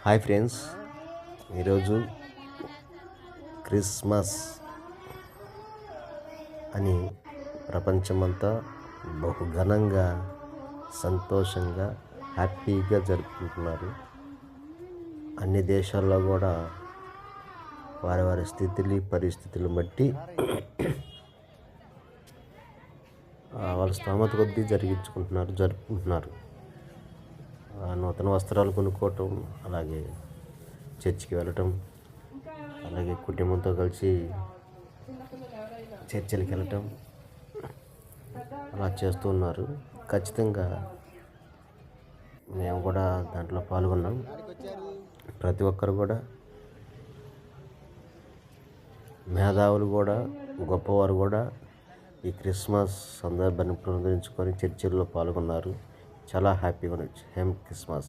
Hi friends, ఈరోజు Christmas అని ప్రపంచమంతా బహుఘనంగా సంతోషంగా హ్యాపీగా జరుపుకుంటున్నారు. అన్ని దేశాల్లో కూడా వారి వారి స్థితిని పరిస్థితులు బట్టి వాళ్ళ స్తోమత కొద్దీ జరుపుకుంటున్నారు. నూతన వస్త్రాలు కొనుక్కోవటం, అలాగే చర్చికి వెళ్ళటం, అలాగే కుటుంబంతో కలిసి చర్చిలకు వెళ్ళటం అలా చేస్తూ ఉన్నారు. ఖచ్చితంగా మేము కూడా దాంట్లో పాల్గొన్నాం. ప్రతి ఒక్కరు కూడా, మేధావులు కూడా, గొప్పవారు కూడా ఈ క్రిస్మస్ సందర్భాన్ని పునరుద్ధరించుకొని చర్చిల్లో పాల్గొన్నారు. చాలా హ్యాపీగా ఉంది. క్రిస్మస్.